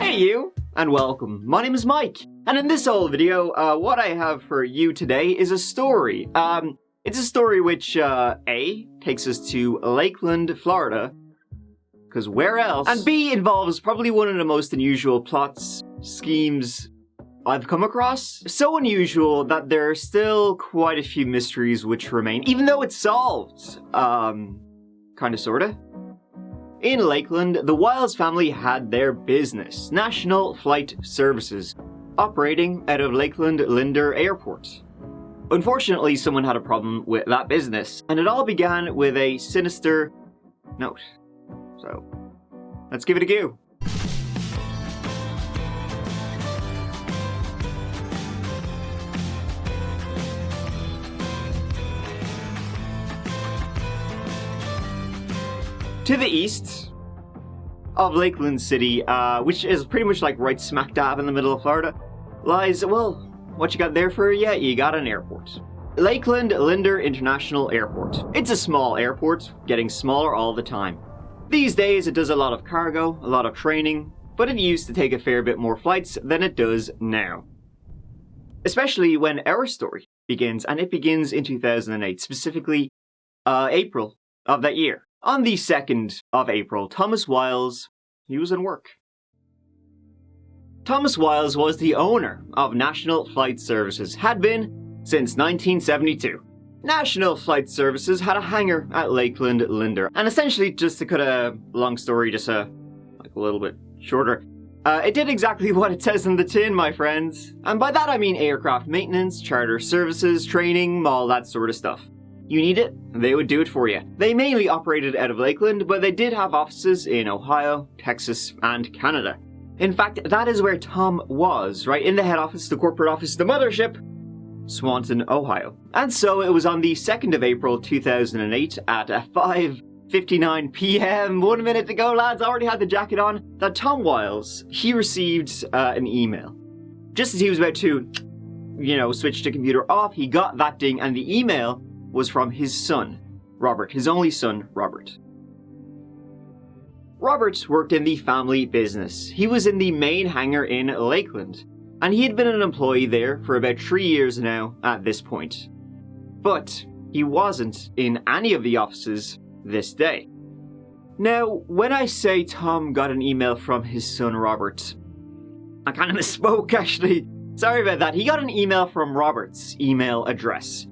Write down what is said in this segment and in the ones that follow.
Hey you, and welcome. My name is Mike, and in this old video, what I have for you today is a story. It's a story which, A, takes us to Lakeland, Florida, because where else? And B, involves probably one of the most unusual plots, schemes I've come across. So unusual that there are still quite a few mysteries which remain, even though it's solved. Kinda sorta. In Lakeland, the Wiles family had their business, National Flight Services, operating out of Lakeland Linder Airport. Unfortunately, someone had a problem with that business, and it all began with a sinister note. So, let's give it a go. To the east of Lakeland City, which is pretty much like right smack dab in the middle of Florida, lies, well, what you got there for you? You got an airport. Lakeland Linder International Airport. It's a small airport, getting smaller all the time. These days it does a lot of cargo, a lot of training, but it used to take a fair bit more flights than it does now. Especially when our story begins, and it begins in 2008, specifically April of that year. On the 2nd of April, Thomas Wiles, he was in work. Thomas Wiles was the owner of National Flight Services, had been since 1972. National Flight Services had a hangar at Lakeland Linder, and essentially, just to cut a long story just like a little bit shorter, it did exactly what it says in the tin, my friends. And by that I mean aircraft maintenance, charter services, training, all that sort of stuff. You need it, they would do it for you. They mainly operated out of Lakeland, but they did have offices in Ohio, Texas, and Canada. In fact, that is where Tom was, right in the head office, the corporate office, the mothership, Swanton, Ohio. And so it was on the 2nd of April 2008 at 5:59 p.m, 1 minute to go lads, I already had the jacket on, that Tom Wiles, he received an email. Just as he was about to, switch the computer off, he got that ding, and the email was from his son, Robert, his only son, Robert. Robert worked in the family business. He was in the main hangar in Lakeland, and he had been an employee there for about 3 years now at this point. But he wasn't in any of the offices this day. Now, when I say Tom got an email from his son, Robert, I kind of misspoke actually. Sorry about that. He got an email from Robert's email address.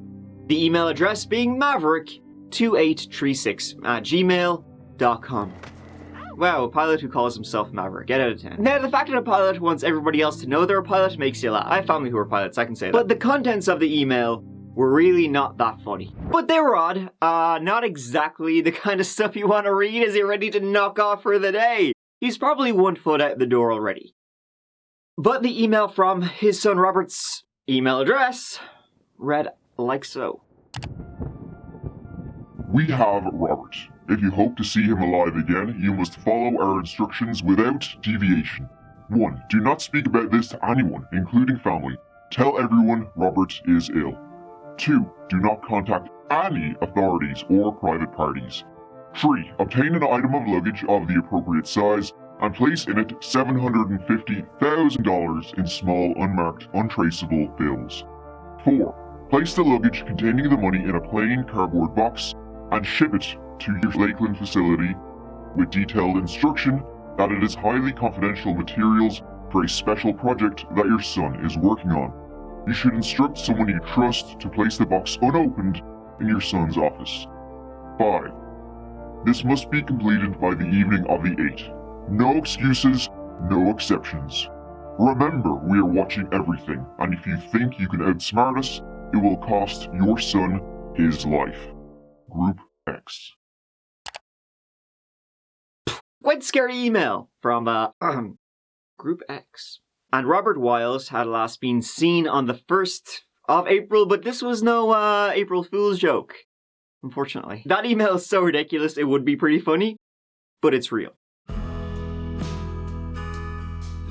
The email address being maverick2836@gmail.com. Wow, a pilot who calls himself Maverick. Get out of 10. Now, the fact that a pilot wants everybody else to know they're a pilot makes you laugh. I have family who are pilots, I can say that. But the contents of the email were really not that funny. But they were odd. Not exactly the kind of stuff you want to read as you're ready to knock off for the day. He's probably 1 foot out the door already. But the email from his son Robert's email address read like so. We have Robert. If you hope to see him alive again, you must follow our instructions without deviation. 1. Do not speak about this to anyone, including family. Tell everyone Robert is ill. 2. Do not contact any authorities or private parties. 3. Obtain an item of luggage of the appropriate size and place in it $750,000 in small, unmarked, untraceable bills. 4. Place the luggage containing the money in a plain cardboard box and ship it to your Lakeland facility with detailed instruction that it is highly confidential materials for a special project that your son is working on. You should instruct someone you trust to place the box unopened in your son's office. 5. This must be completed by the evening of the 8th. No excuses, no exceptions. Remember, we are watching everything, and if you think you can outsmart us, it will cost your son his life. Group X. Quite scary email from, Group X. And Robert Wiles had last been seen on the 1st of April, but this was no, April Fool's joke. Unfortunately. That email is so ridiculous, it would be pretty funny, but it's real.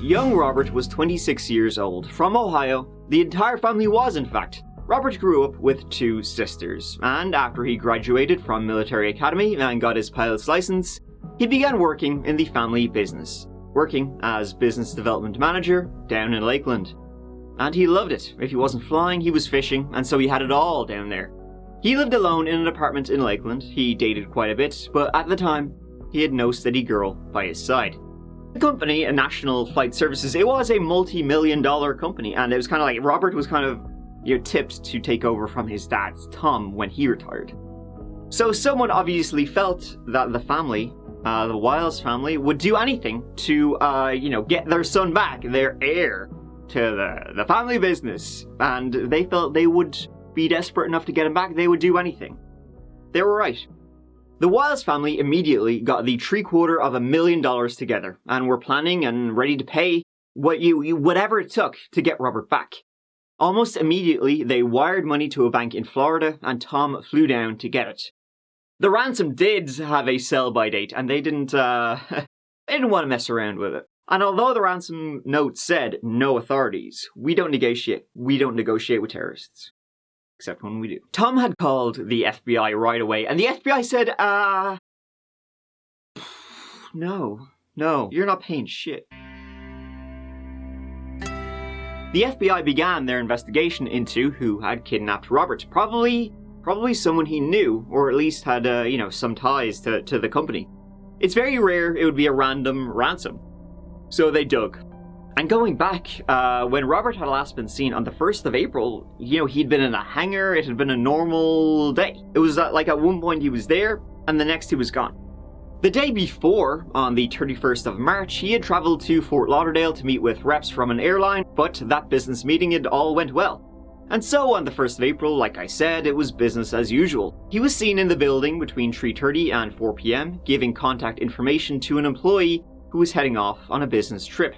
Young Robert was 26 years old, from Ohio. The entire family was, in fact. Robert grew up with 2 sisters, and after he graduated from military academy and got his pilot's license, he began working in the family business. working as business development manager down in Lakeland. And he loved it. If he wasn't flying, he was fishing, and so he had it all down there. He lived alone in an apartment in Lakeland. He dated quite a bit, but at the time, he had no steady girl by his side. The company, National Flight Services, it was a multi-million-dollar company, and it was kind of like Robert was kind of tipped to take over from his dad, Tom, when he retired. So someone obviously felt that the family, the Wiles family, would do anything to, get their son back, their heir to the family business. And they felt they would be desperate enough to get him back, they would do anything. They were right. The Wiles family immediately got the $750,000 together and were planning and ready to pay whatever it took to get Robert back. Almost immediately, they wired money to a bank in Florida and Tom flew down to get it. The ransom did have a sell-by date and they didn't want to mess around with it. And although the ransom note said, no authorities, we don't negotiate with terrorists. Except when we do. Tom had called the FBI right away, and the FBI said, no, you're not paying shit. The FBI began their investigation into who had kidnapped Robert. Probably someone he knew, or at least had, some ties to the company. It's very rare it would be a random ransom. So they dug. And going back, when Robert had last been seen on the 1st of April, he'd been in a hangar, it had been a normal day. It was like at one point he was there, and the next he was gone. The day before, on the 31st of March, he had traveled to Fort Lauderdale to meet with reps from an airline, but that business meeting had all went well. And so on the 1st of April, like I said, it was business as usual. He was seen in the building between 3:30 and 4 p.m, giving contact information to an employee who was heading off on a business trip.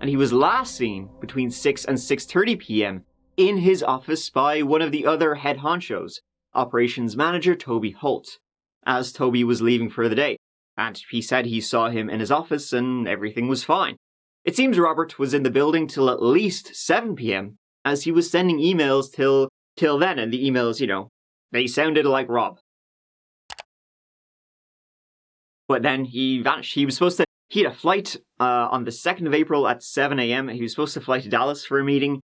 And he was last seen between 6 and 6:30 p.m. in his office by one of the other head honchos, operations manager Toby Holt, as Toby was leaving for the day. And he said he saw him in his office and everything was fine. It seems Robert was in the building till at least 7 p.m. as he was sending emails till then, and the emails, they sounded like Rob. But then he vanished. He had a flight on the 2nd of April at 7 a.m. He was supposed to fly to Dallas for a meeting.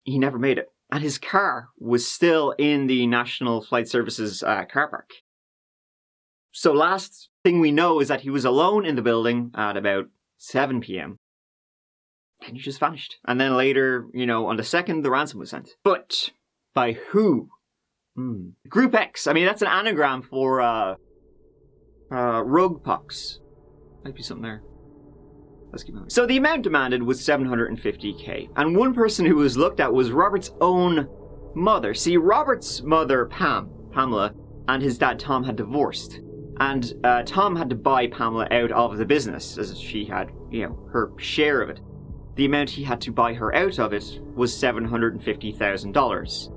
He never made it. And his car was still in the National Flight Services car park. So last thing we know is that he was alone in the building at about 7 p.m. And he just vanished. And then later, on the 2nd, the ransom was sent. But by who? Group X. I mean, that's an anagram for rogue pox. Might be something there. Let's keep moving. So the amount demanded was $750K, and one person who was looked at was Robert's own mother. See, Robert's mother, Pamela, and his dad, Tom, had divorced. And Tom had to buy Pamela out of the business, as she had, her share of it. The amount he had to buy her out of it was $750,000.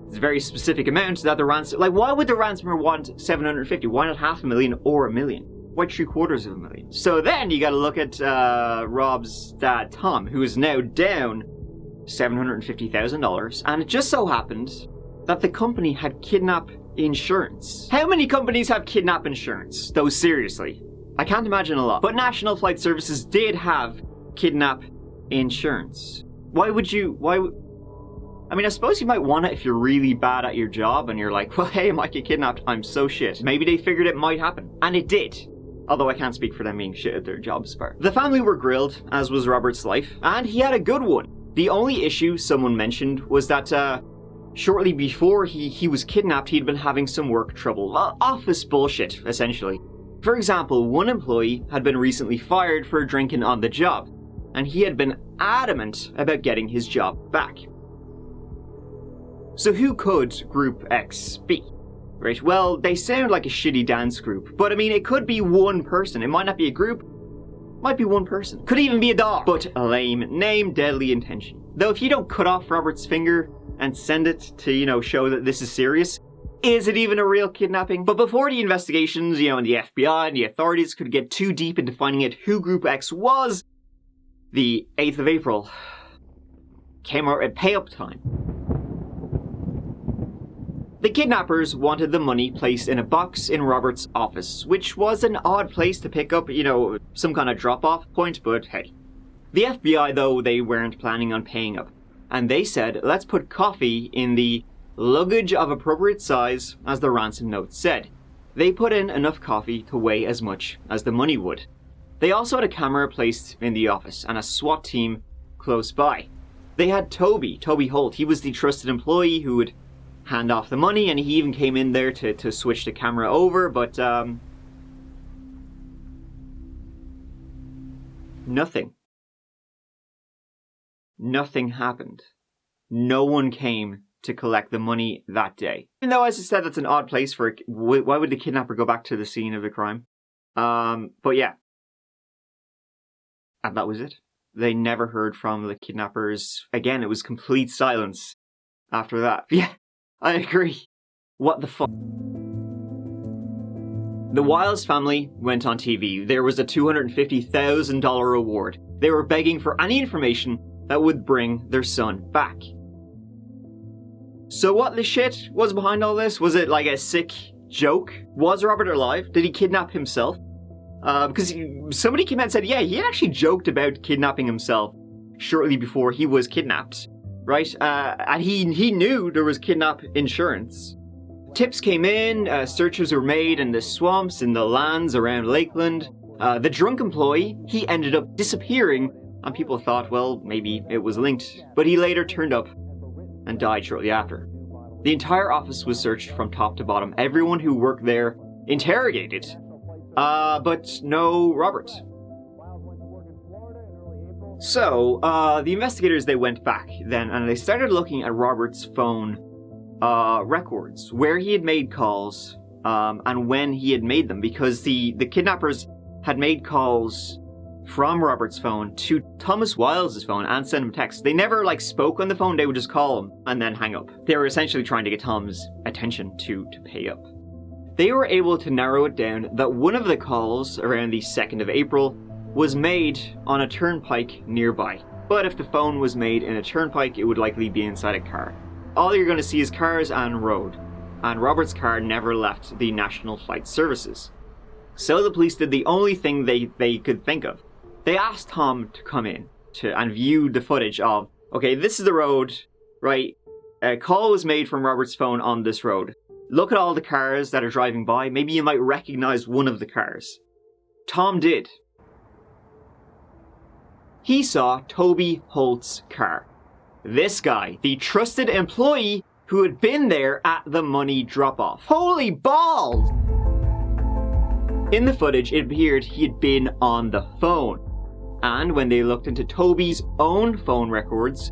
It's a very specific amount that the ransom... why would the ransomer want $750,000? Why not $500,000 or $1 million? Why $750,000? So then you gotta look at Rob's dad, Tom, who is now down $750,000. And it just so happened that the company had kidnap insurance. How many companies have kidnap insurance? Though seriously, I can't imagine a lot. But National Flight Services did have kidnap insurance. I suppose you might want it if you're really bad at your job and you're like, well, hey, I might get kidnapped, I'm so shit. Maybe they figured it might happen. And it did. Although I can't speak for them being shit at their jobs part. The family were grilled, as was Robert's life, and he had a good one. The only issue someone mentioned was that shortly before he was kidnapped, he'd been having some work trouble. Office bullshit, essentially. For example, one employee had been recently fired for drinking on the job, and he had been adamant about getting his job back. So who could Group X be? Right, well, they sound like a shitty dance group, but I mean, it could be one person. It might not be a group, might be one person. Could even be a dog. But a lame name, deadly intention. Though if you don't cut off Robert's finger and send it to, show that this is serious, is it even a real kidnapping? But before the investigations, and the FBI and the authorities could get too deep into finding out who Group X was, the 8th of April came out at pay-up time. The kidnappers wanted the money placed in a box in Robert's office, which was an odd place to pick up, some kind of drop-off point, but hey. The FBI, though, they weren't planning on paying up, and they said, let's put coffee in the luggage of appropriate size, as the ransom note said. They put in enough coffee to weigh as much as the money would. They also had a camera placed in the office and a SWAT team close by. They had Toby Holt. He was the trusted employee who would hand off the money, and he even came in there to switch the camera over, but nothing. Nothing happened. No one came to collect the money that day. Even though, as I said, that's an odd place for why would the kidnapper go back to the scene of the crime? But yeah. And that was it. They never heard from the kidnappers. Again, it was complete silence after that. Yeah, I agree. What the fuck? The Wiles family went on TV. There was a $250,000 reward. They were begging for any information that would bring their son back. So what the shit was behind all this? Was it like a sick joke? Was Robert alive? Did he kidnap himself? Because somebody came out and said, yeah, he actually joked about kidnapping himself shortly before he was kidnapped, right? And he knew there was kidnap insurance. Tips came in, searches were made in the swamps, in the lands around Lakeland. The drunk employee, he ended up disappearing, and people thought, well, maybe it was linked. But he later turned up and died shortly after. The entire office was searched from top to bottom. Everyone who worked there interrogated. But no Robert. So, the investigators, they went back then, and they started looking at Robert's phone records, where he had made calls, and when he had made them, because the kidnappers had made calls from Robert's phone to Thomas Wiles' phone and sent him texts. They never, spoke on the phone, they would just call him and then hang up. They were essentially trying to get Tom's attention to pay up. They were able to narrow it down that one of the calls, around the 2nd of April, was made on a turnpike nearby. But if the phone was made in a turnpike, it would likely be inside a car. All you're going to see is cars and road. And Robert's car never left the National Flight Services. So the police did the only thing they could think of. They asked Tom to come in and view the footage of, okay, this is the road, right? A call was made from Robert's phone on this road. Look at all the cars that are driving by. Maybe you might recognize one of the cars. Tom did. He saw Toby Holt's car. This guy, the trusted employee who had been there at the money drop-off. Holy balls! In the footage, it appeared he had been on the phone. And when they looked into Toby's own phone records,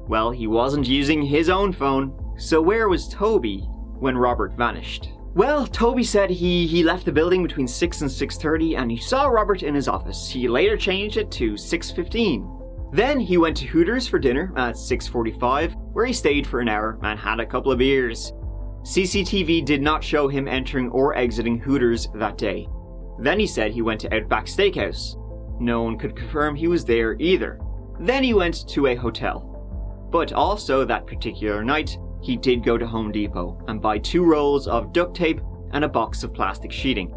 well, he wasn't using his own phone. So where was Toby when Robert vanished? Well, Toby said he left the building between 6 and 6:30 and he saw Robert in his office. He later changed it to 6:15. Then he went to Hooters for dinner at 6:45, where he stayed for an hour and had a couple of beers. CCTV did not show him entering or exiting Hooters that day. Then he said he went to Outback Steakhouse. No one could confirm he was there either. Then he went to a hotel. But also that particular night, he did go to Home Depot and buy 2 rolls of duct tape and a box of plastic sheeting.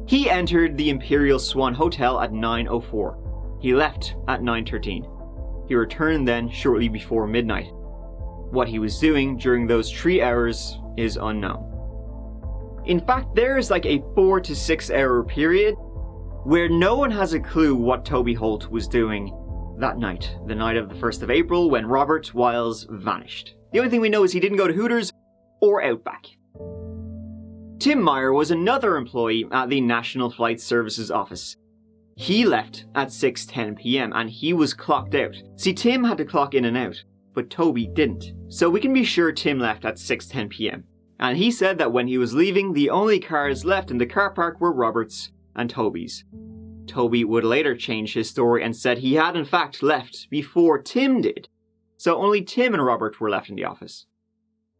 He entered the Imperial Swan Hotel at 9:04. He left at 9:13. He returned then shortly before midnight. What he was doing during those 3 hours is unknown. In fact, there's a 4 to 6 hour period where no one has a clue what Toby Holt was doing that night, the night of the 1st of April when Robert Wiles vanished. The only thing we know is he didn't go to Hooters or Outback. Tim Meyer was another employee at the National Flight Services office. He left at 6:10 p.m. and he was clocked out. See, Tim had to clock in and out, but Toby didn't. So we can be sure Tim left at 6:10 p.m. And he said that when he was leaving, the only cars left in the car park were Robert's and Toby's. Toby would later change his story and said he had in fact left before Tim did. So only Tim and Robert were left in the office.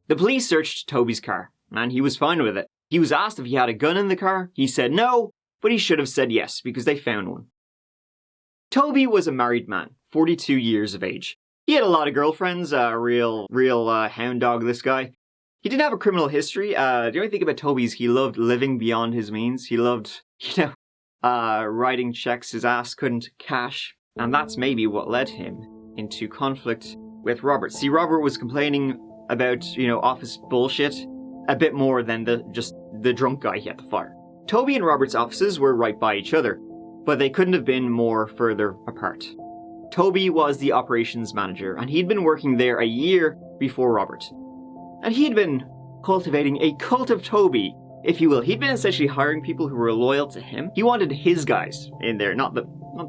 The police searched Toby's car, and he was fine with it. He was asked if he had a gun in the car. He said no, but he should have said yes because they found one. Toby was a married man, 42 years of age. He had a lot of girlfriends, real hound dog, this guy. He didn't have a criminal history. The only thing about Toby is he loved living beyond his means. He loved, writing checks his ass couldn't cash. And that's maybe what led him into conflict with Robert. See, Robert was complaining about, office bullshit a bit more than just the drunk guy he had to fire. Toby and Robert's offices were right by each other, but they couldn't have been more further apart. Toby was the operations manager, and he'd been working there a year before Robert. And he'd been cultivating a cult of Toby, if you will. He'd been essentially hiring people who were loyal to him. He wanted his guys in there, not the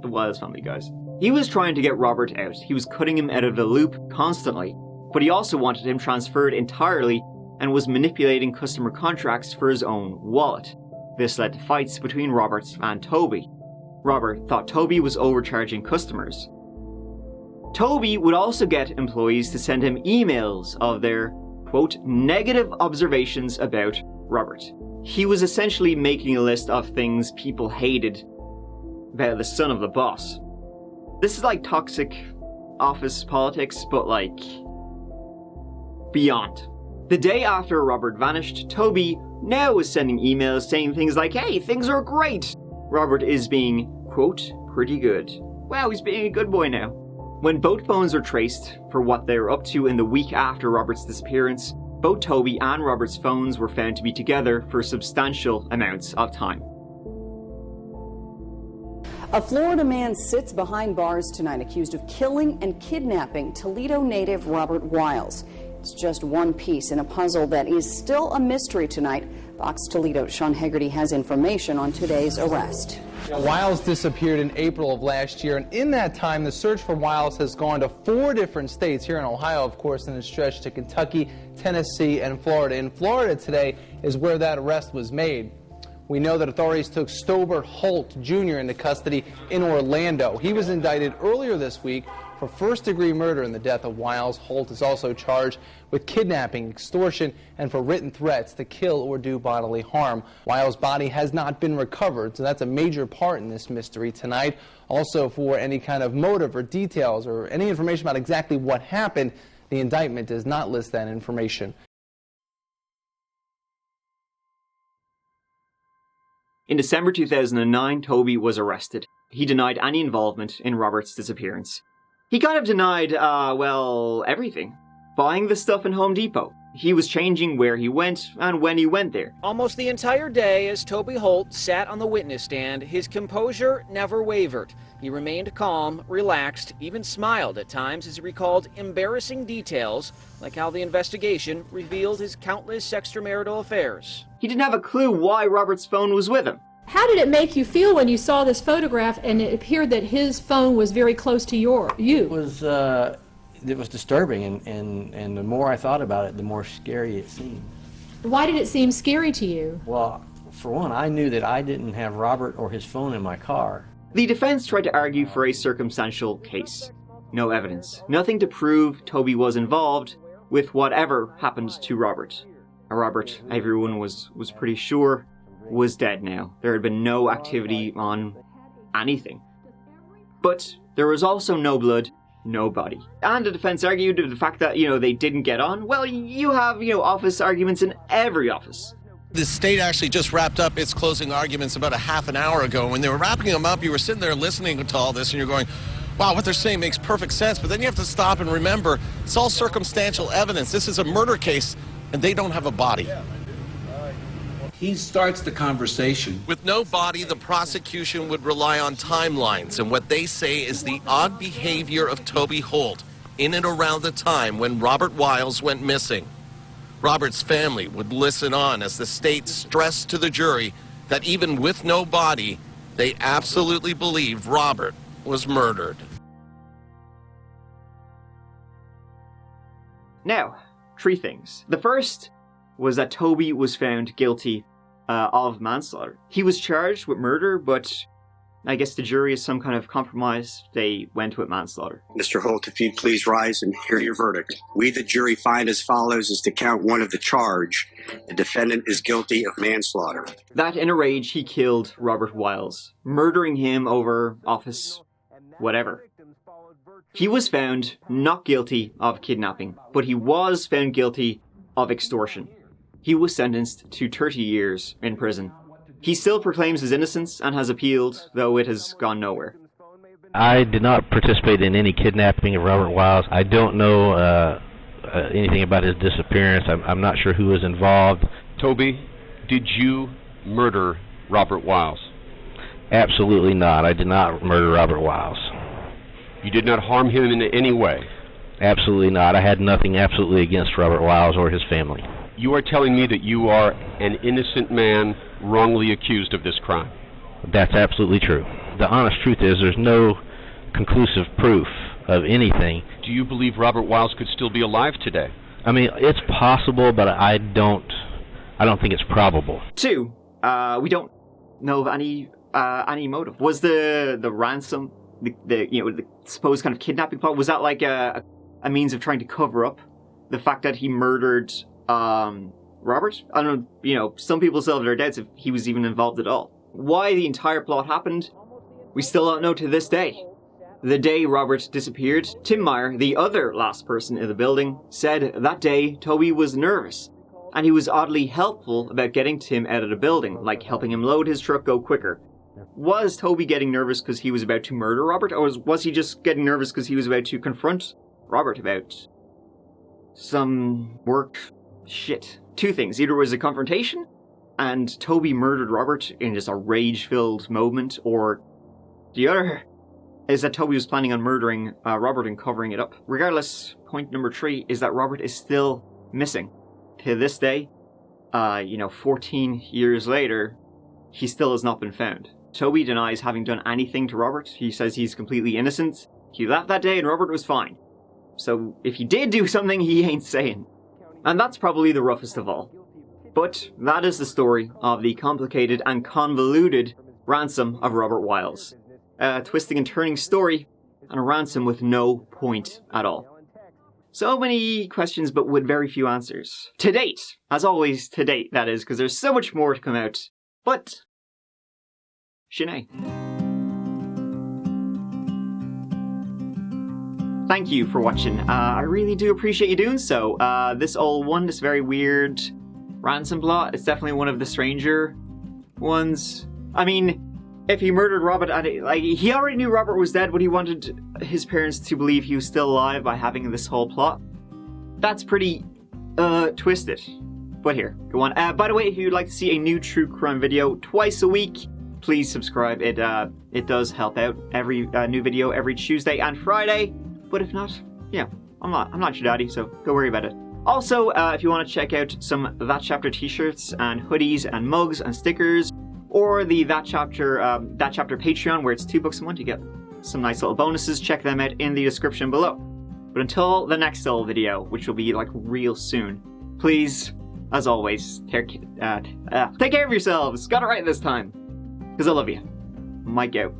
Wiles family guys. He was trying to get Robert out. He was cutting him out of the loop constantly, but he also wanted him transferred entirely and was manipulating customer contracts for his own wallet. This led to fights between Robert and Toby. Robert thought Toby was overcharging customers. Toby would also get employees to send him emails of their, quote, negative observations about Robert. He was essentially making a list of things people hated about the son of the boss. This is like toxic office politics, but like beyond. The day after Robert vanished, Toby now was sending emails saying things like, hey, things are great. Robert is being, quote, pretty good. Wow, he's being a good boy now. When both phones were traced for what they were up to in the week after Robert's disappearance, both Toby and Robert's phones were found to be together for substantial amounts of time. A Florida man sits behind bars tonight accused of killing and kidnapping Toledo native Robert Wiles. It's just one piece in a puzzle that is still a mystery tonight. Fox Toledo's Sean Hegarty has information on today's arrest. Wiles disappeared in April of last year, and in that time, the search for Wiles has gone to 4 different states, here in Ohio, of course, and it's stretched to Kentucky, Tennessee, and Florida. In Florida today is where that arrest was made. We know that authorities took Toby Holt Jr. into custody in Orlando. He was indicted earlier this week for first-degree murder in the death of Wiles. Holt is also charged with kidnapping, extortion, and for written threats to kill or do bodily harm. Wiles' body has not been recovered, so that's a major part in this mystery tonight. Also, for any kind of motive or details or any information about exactly what happened, the indictment does not list that information. In December 2009, Toby was arrested. He denied any involvement in Robert's disappearance. He kind of denied, everything. Buying the stuff in Home Depot. He was changing where he went and when he went there. Almost the entire day as Toby Holt sat on the witness stand, his composure never wavered. He remained calm, relaxed, even smiled at times as he recalled embarrassing details, like how the investigation revealed his countless extramarital affairs. He didn't have a clue why Robert's phone was with him. How did it make you feel when you saw this photograph and it appeared that his phone was very close to you? It was disturbing, and the more I thought about it, the more scary it seemed. Why did it seem scary to you? Well, for one, I knew that I didn't have Robert or his phone in my car. The defense tried to argue for a circumstantial case. No evidence. Nothing to prove Toby was involved with whatever happened to Robert. Robert, everyone was pretty sure, was dead now. There had been no activity on anything. But there was also no blood, no body. And the defense argued the fact that, they didn't get on. Well, you have, office arguments in every office. The state actually just wrapped up its closing arguments about a half an hour ago. When they were wrapping them up, you were sitting there listening to all this and you're going, wow, what they're saying makes perfect sense. But then you have to stop and remember, it's all circumstantial evidence. This is a murder case and they don't have a body. He starts the conversation. With no body, the prosecution would rely on timelines and what they say is the odd behavior of Toby Holt in and around the time when Robert Wiles went missing. Robert's family would listen on as the state stressed to the jury that even with no body, they absolutely believed Robert was murdered. Now, 3 things. The first was that Toby was found guilty of manslaughter. He was charged with murder, but I guess the jury is some kind of compromise. They went with manslaughter. Mr. Holt, if you'd please rise and hear your verdict. We, the jury, find as follows as to count 1 of the charge. The defendant is guilty of manslaughter. That in a rage, he killed Robert Wiles, murdering him over office whatever. He was found not guilty of kidnapping, but he was found guilty of extortion. He was sentenced to 30 years in prison. He still proclaims his innocence and has appealed, though it has gone nowhere. I did not participate in any kidnapping of Robert Wiles. I don't know anything about his disappearance. I'm not sure who was involved. Toby, did you murder Robert Wiles? Absolutely not. I did not murder Robert Wiles. You did not harm him in any way? Absolutely not. I had nothing absolutely against Robert Wiles or his family. You are telling me that you are an innocent man wrongly accused of this crime? That's absolutely true. The honest truth is there's no conclusive proof of anything. Do you believe Robert Wiles could still be alive today? I mean, it's possible, but I don't think it's probable. 2, we don't know of any motive. Was the ransom, the supposed kind of kidnapping plot, was that like a means of trying to cover up the fact that he murdered Robert? I don't know, some people still have their doubts if he was even involved at all. Why the entire plot happened, we still don't know to this day. The day Robert disappeared, Tim Meyer, the other last person in the building, said that day Toby was nervous, and he was oddly helpful about getting Tim out of the building, like helping him load his truck go quicker. Was Toby getting nervous because he was about to murder Robert, or was he just getting nervous because he was about to confront Robert about some work shit? 2 things. Either it was a confrontation, and Toby murdered Robert in just a rage-filled moment, or the other is that Toby was planning on murdering Robert and covering it up. Regardless, point number 3 is that Robert is still missing. To this day, 14 years later, he still has not been found. Toby denies having done anything to Robert. He says he's completely innocent. He left that day and Robert was fine. So if he did do something, he ain't saying. And that's probably the roughest of all. But that is the story of the complicated and convoluted ransom of Robert Wiles. A twisting and turning story, and a ransom with no point at all. So many questions, but with very few answers. To date. As always, to date, that is, because there's so much more to come out. But Shanae. Thank you for watching. I really do appreciate you doing so. This very weird ransom plot, it's definitely one of the stranger ones. I mean, if he murdered Robert, he already knew Robert was dead, but he wanted his parents to believe he was still alive by having this whole plot. That's pretty, twisted. But here, go on. By the way, if you'd like to see a new true crime video twice a week, please subscribe. It does help out. Every new video every Tuesday and Friday. But if not, I'm not your daddy, so don't worry about it. Also, if you want to check out some That Chapter t-shirts and hoodies and mugs and stickers, or the That Chapter Patreon, where it's $2 a month, you get some nice little bonuses. Check them out in the description below. But until the next little video, which will be like real soon, please, as always, take care of yourselves. Got it right this time. Because I love you. Mike out.